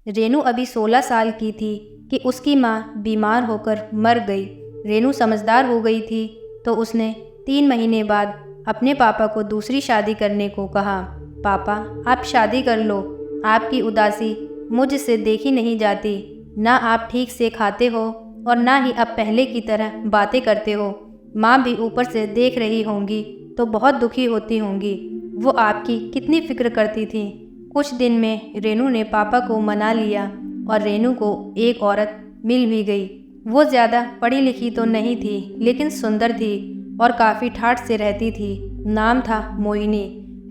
रेनू अभी 16 साल की थी कि उसकी माँ बीमार होकर मर गई। रेनू समझदार हो गई थी तो उसने 3 महीने बाद अपने पापा को दूसरी शादी करने को कहा। पापा, आप शादी कर लो। आपकी उदासी मुझसे देखी नहीं जाती। ना आप ठीक से खाते हो और ना ही अब पहले की तरह बातें करते हो। माँ भी ऊपर से देख रही होंगी तो बहुत दुखी होती होंगी। वो आपकी कितनी फिक्र करती थी। कुछ दिन में रेनू ने पापा को मना लिया और रेनू को एक औरत मिल भी गई। वो ज़्यादा पढ़ी लिखी तो नहीं थी लेकिन सुंदर थी और काफ़ी ठाठ से रहती थी। नाम था मोहिनी।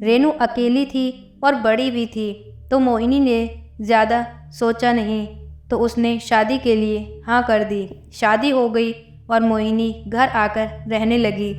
रेनू अकेली थी और बड़ी भी थी तो मोहिनी ने ज़्यादा सोचा नहीं तो उसने शादी के लिए हाँ कर दी। शादी हो गई और मोहिनी घर आकर रहने लगी।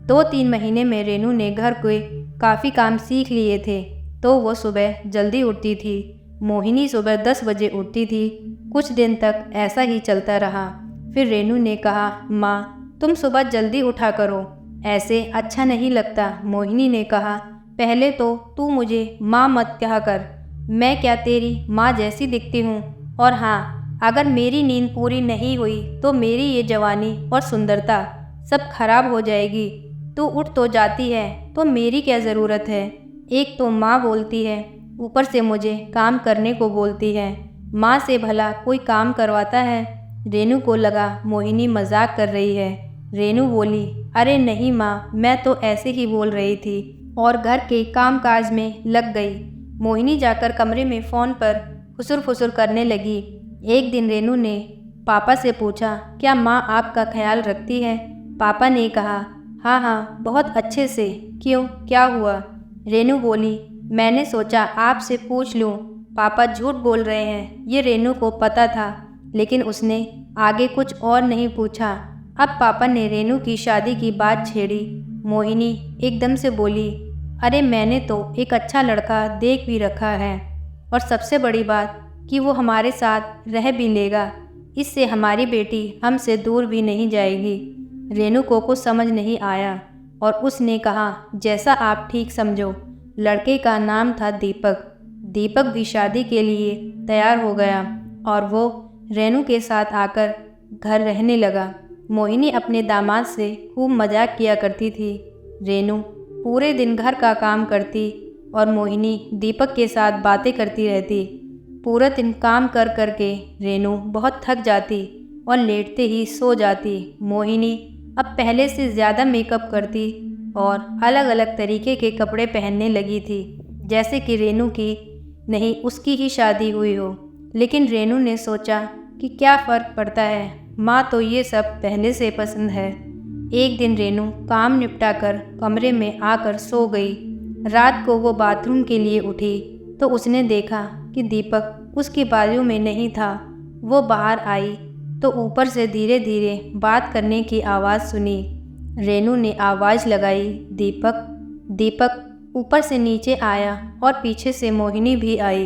2-3 महीने में रेनू ने घर के काफ़ी काम सीख लिए थे तो वो सुबह जल्दी उठती थी। मोहिनी सुबह 10 बजे उठती थी। कुछ दिन तक ऐसा ही चलता रहा। फिर रेनू ने कहा, माँ तुम सुबह जल्दी उठा करो, ऐसे अच्छा नहीं लगता। मोहिनी ने कहा, पहले तो तू मुझे माँ मत कहा कर। मैं क्या तेरी माँ जैसी दिखती हूँ? और हाँ, अगर मेरी नींद पूरी नहीं हुई तो मेरी ये जवानी और सुंदरता सब खराब हो जाएगी। तू उठ तो जाती है तो मेरी क्या ज़रूरत है? एक तो माँ बोलती है, ऊपर से मुझे काम करने को बोलती है। माँ से भला कोई काम करवाता है? रेनू को लगा मोहिनी मजाक कर रही है। रेनू बोली, अरे नहीं माँ, मैं तो ऐसे ही बोल रही थी, और घर के कामकाज में लग गई। मोहिनी जाकर कमरे में फ़ोन पर फुसुर फुसुर करने लगी। एक दिन रेनू ने पापा से पूछा, क्या माँ आपका ख्याल रखती है? पापा ने कहा, हाँ हाँ, बहुत अच्छे से। क्यों, क्या हुआ? रेनू बोली, मैंने सोचा आपसे पूछ लूँ। पापा झूठ बोल रहे हैं, ये रेनू को पता था, लेकिन उसने आगे कुछ और नहीं पूछा। अब पापा ने रेनू की शादी की बात छेड़ी। मोहिनी एकदम से बोली, अरे मैंने तो एक अच्छा लड़का देख भी रखा है, और सबसे बड़ी बात कि वो हमारे साथ रह भी लेगा। इससे हमारी बेटी हमसे दूर भी नहीं जाएगी। रेनू को कुछ समझ नहीं आया और उसने कहा, जैसा आप ठीक समझो। लड़के का नाम था दीपक। दीपक भी शादी के लिए तैयार हो गया और वो रेनू के साथ आकर घर रहने लगा। मोहिनी अपने दामाद से खूब मजाक किया करती थी। रेनू पूरे दिन घर का काम करती और मोहिनी दीपक के साथ बातें करती रहती। पूरा दिन काम कर कर के रेनू बहुत थक जाती और लेटते ही सो जाती। मोहिनी अब पहले से ज़्यादा मेकअप करती और अलग अलग तरीके के कपड़े पहनने लगी थी, जैसे कि रेनू की नहीं उसकी ही शादी हुई हो। लेकिन रेनू ने सोचा कि क्या फ़र्क पड़ता है, माँ तो ये सब पहले से पसंद है। एक दिन रेनू काम निपटाकर कमरे में आकर सो गई। रात को वो बाथरूम के लिए उठी तो उसने देखा कि दीपक उसके बाजू में नहीं था। वो बाहर आई तो ऊपर से धीरे धीरे बात करने की आवाज़ सुनी। रेनू ने आवाज़ लगाई, दीपक। दीपक ऊपर से नीचे आया और पीछे से मोहिनी भी आई।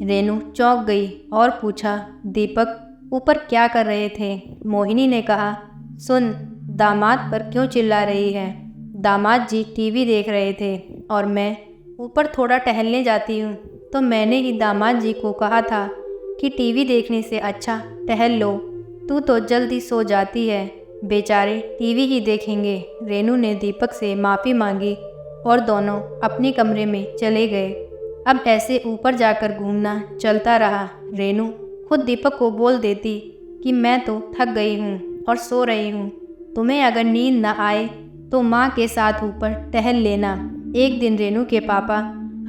रेनू चौंक गई और पूछा, दीपक ऊपर क्या कर रहे थे? मोहिनी ने कहा, सुन, दामाद पर क्यों चिल्ला रही है? दामाद जी टीवी देख रहे थे और मैं ऊपर थोड़ा टहलने जाती हूँ, तो मैंने ही दामाद जी को कहा था कि टीवी देखने से अच्छा टहल लो। तू तो जल्दी सो जाती है, बेचारे टीवी ही देखेंगे। रेनू ने दीपक से माफ़ी मांगी और दोनों अपने कमरे में चले गए। अब ऐसे ऊपर जाकर घूमना चलता रहा। रेनू खुद दीपक को बोल देती कि मैं तो थक गई हूँ और सो रही हूँ, तुम्हें अगर नींद न आए तो माँ के साथ ऊपर टहल लेना। एक दिन रेनू के पापा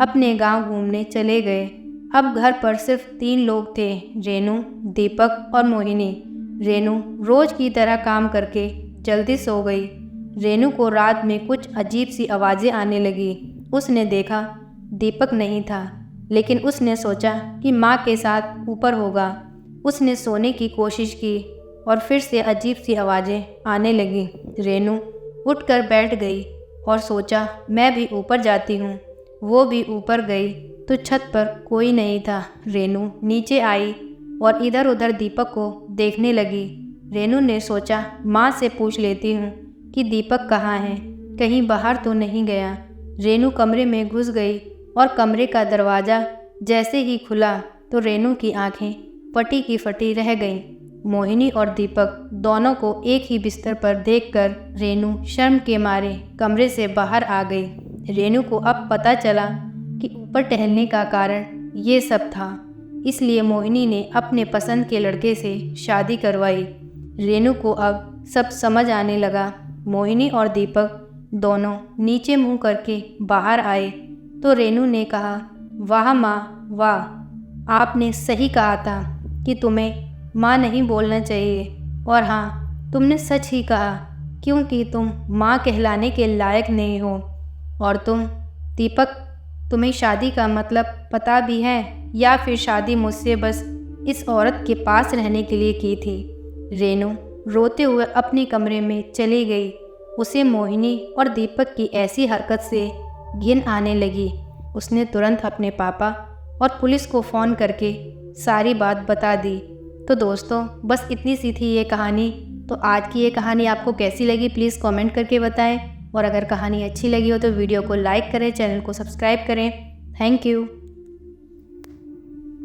अपने गांव घूमने चले गए। अब घर पर सिर्फ 3 लोग थे, रेनू, दीपक और मोहिनी। रेनू रोज की तरह काम करके जल्दी सो गई। रेनू को रात में कुछ अजीब सी आवाज़ें आने लगी। उसने देखा दीपक नहीं था, लेकिन उसने सोचा कि माँ के साथ ऊपर होगा। उसने सोने की कोशिश की और फिर से अजीब सी आवाज़ें आने लगी। रेनू उठकर बैठ गई और सोचा, मैं भी ऊपर जाती हूँ। वो भी ऊपर गई तो छत पर कोई नहीं था। रेनू नीचे आई और इधर उधर दीपक को देखने लगी। रेनू ने सोचा, माँ से पूछ लेती हूँ कि दीपक कहाँ है, कहीं बाहर तो नहीं गया। रेनू कमरे में घुस गई और कमरे का दरवाज़ा जैसे ही खुला तो रेनू की आंखें फटी की फटी रह गईं। मोहिनी और दीपक दोनों को एक ही बिस्तर पर देखकर रेनू शर्म के मारे कमरे से बाहर आ गई। रेनू को अब पता चला कि ऊपर टहलने का कारण ये सब था, इसलिए मोहिनी ने अपने पसंद के लड़के से शादी करवाई। रेनू को अब सब समझ आने लगा। मोहिनी और दीपक दोनों नीचे मुंह करके बाहर आए तो रेनू ने कहा, वाह माँ वाह, आपने सही कहा था कि तुम्हें माँ नहीं बोलना चाहिए, और हाँ, तुमने सच ही कहा, क्योंकि तुम माँ कहलाने के लायक नहीं हो। और तुम दीपक, तुम्हें शादी का मतलब पता भी है, या फिर शादी मुझसे बस इस औरत के पास रहने के लिए की थी। रेनू रोते हुए अपने कमरे में चली गई। उसे मोहिनी और दीपक की ऐसी हरकत से घिन आने लगी। उसने तुरंत अपने पापा और पुलिस को फ़ोन करके सारी बात बता दी। तो दोस्तों, बस इतनी सी थी ये कहानी। तो आज की ये कहानी आपको कैसी लगी प्लीज़ कमेंट करके बताएं, और अगर कहानी अच्छी लगी हो तो वीडियो को लाइक करें, चैनल को सब्सक्राइब करें। Thank you.